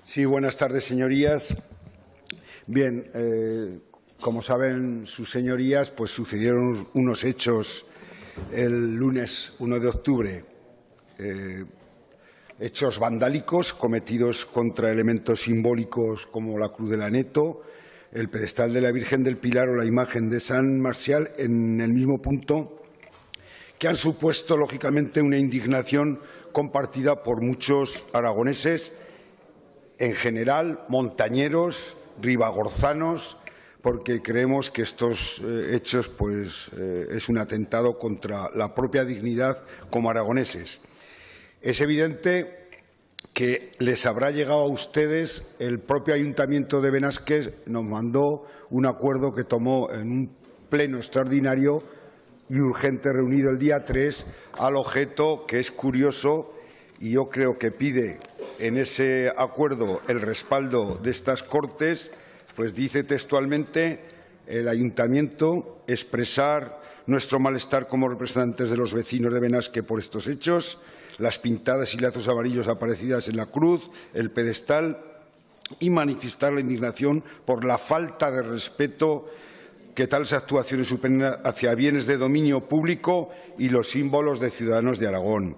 Sí, buenas tardes, señorías. Bien, como saben sus señorías, pues sucedieron unos hechos el lunes 1 de octubre, hechos vandálicos cometidos contra elementos simbólicos como la Cruz del Aneto, el pedestal de la Virgen del Pilar o la imagen de San Marcial en el mismo punto, que han supuesto, lógicamente, una indignación compartida por muchos aragoneses, en general, montañeros, ribagorzanos, porque creemos que estos hechos es un atentado contra la propia dignidad como aragoneses. Es evidente que les habrá llegado a ustedes, el propio Ayuntamiento de Benasque nos mandó un acuerdo que tomó en un pleno extraordinario y urgente reunido el día 3 al objeto, que es curioso, y yo creo que pide en ese acuerdo el respaldo de estas Cortes, pues dice textualmente: el Ayuntamiento expresar nuestro malestar como representantes de los vecinos de Benasque por estos hechos, las pintadas y lazos amarillos aparecidas en la cruz, el pedestal, y manifestar la indignación por la falta de respeto que tales actuaciones superen hacia bienes de dominio público y los símbolos de ciudadanos de Aragón.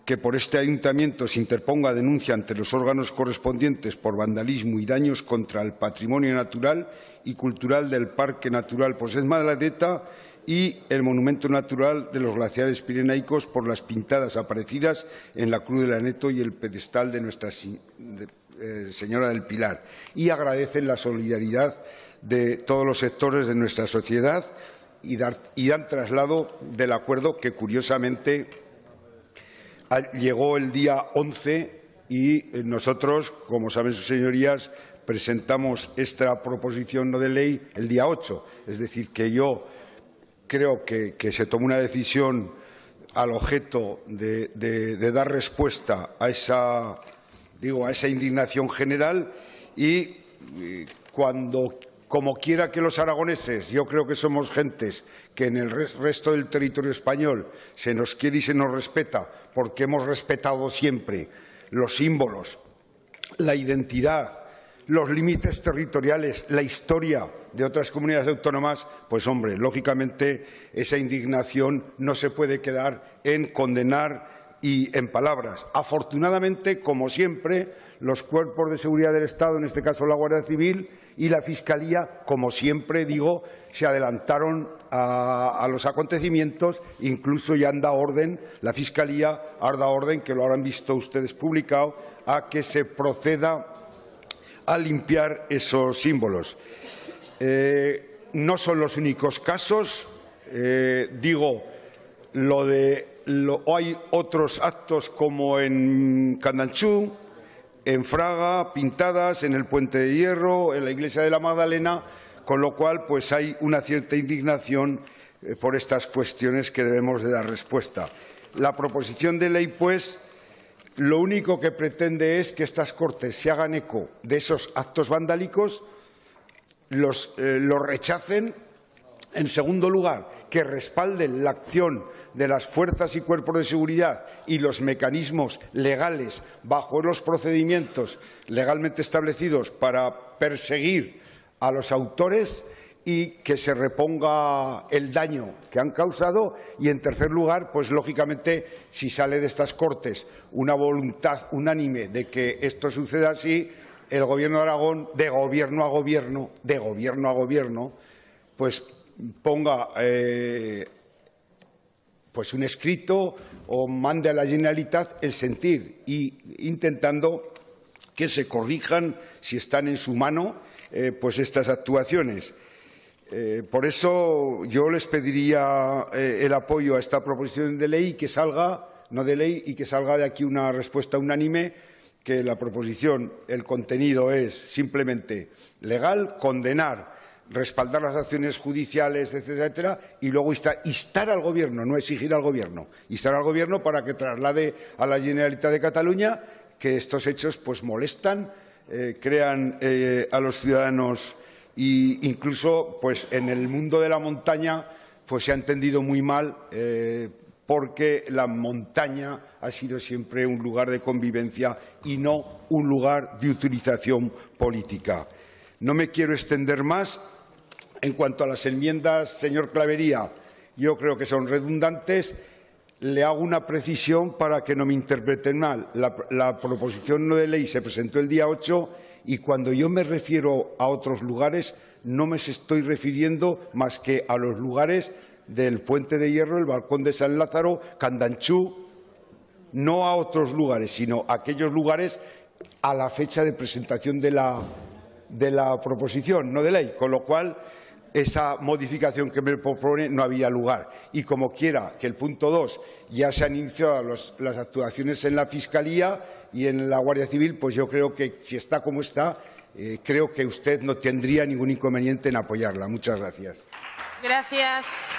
Que por este Ayuntamiento se interponga denuncia ante los órganos correspondientes por vandalismo y daños contra el patrimonio natural y cultural del Parque Natural Posés Maladeta y el Monumento Natural de los Glaciares Pirenaicos por las pintadas aparecidas en la Cruz del Aneto y el pedestal de Nuestra Señora del Pilar. Y agradecen la solidaridad de todos los sectores de nuestra sociedad y dan traslado del acuerdo que, curiosamente, llegó el día 11 y nosotros, como saben sus señorías, presentamos esta proposición no de ley el día 8. Es decir, que yo creo que se tomó una decisión al objeto de dar respuesta a esa indignación general y como quiera que los aragoneses, yo creo que somos gentes que en el resto del territorio español se nos quiere y se nos respeta porque hemos respetado siempre los símbolos, la identidad, los límites territoriales, la historia de otras comunidades autónomas, pues hombre, lógicamente esa indignación no se puede quedar en condenar y en palabras. Afortunadamente, como siempre, los cuerpos de seguridad del Estado, en este caso la Guardia Civil y la Fiscalía, como siempre digo, se adelantaron a los acontecimientos, incluso ya han dado orden, la Fiscalía ha dado orden, que lo habrán visto ustedes publicado, a que se proceda a limpiar esos símbolos. No son los únicos casos, hay otros actos como en Candanchú, en Fraga, pintadas, en el Puente de Hierro, en la Iglesia de la Magdalena, con lo cual pues hay una cierta indignación por estas cuestiones que debemos de dar respuesta. La proposición de ley, pues, lo único que pretende es que estas Cortes se hagan eco de esos actos vandálicos, los rechacen. En segundo lugar, que respalden la acción de las fuerzas y cuerpos de seguridad y los mecanismos legales bajo los procedimientos legalmente establecidos para perseguir a los autores y que se reponga el daño que han causado. Y, en tercer lugar, pues lógicamente, si sale de estas Cortes una voluntad unánime de que esto suceda así, el Gobierno de Aragón, de gobierno a gobierno, pues ponga un escrito o mande a la Generalitat el sentir y intentando que se corrijan, si están en su mano, pues estas actuaciones. Por eso yo les pediría el apoyo a esta proposición de ley y que salga, no de ley, y que salga de aquí una respuesta unánime, que la proposición, el contenido es simplemente legal, condenar, respaldar las acciones judiciales, etcétera, y luego instar al Gobierno, no exigir al Gobierno, instar al Gobierno para que traslade a la Generalitat de Cataluña que estos hechos pues molestan, crean a los ciudadanos e incluso pues en el mundo de la montaña pues se ha entendido muy mal porque la montaña ha sido siempre un lugar de convivencia y no un lugar de utilización política. No me quiero extender más. En cuanto a las enmiendas, señor Clavería, yo creo que son redundantes. Le hago una precisión para que no me interpreten mal. La proposición no de ley se presentó el día 8 y cuando yo me refiero a otros lugares no me estoy refiriendo más que a los lugares del Puente de Hierro, el Balcón de San Lázaro, Candanchú, no a otros lugares, sino a aquellos lugares a la fecha de presentación de la proposición no de ley, con lo cual esa modificación que me propone no había lugar. Y como quiera que el punto 2 ya se han iniciado las actuaciones en la Fiscalía y en la Guardia Civil, pues yo creo que si está como está, creo que usted no tendría ningún inconveniente en apoyarla. Muchas gracias. Gracias.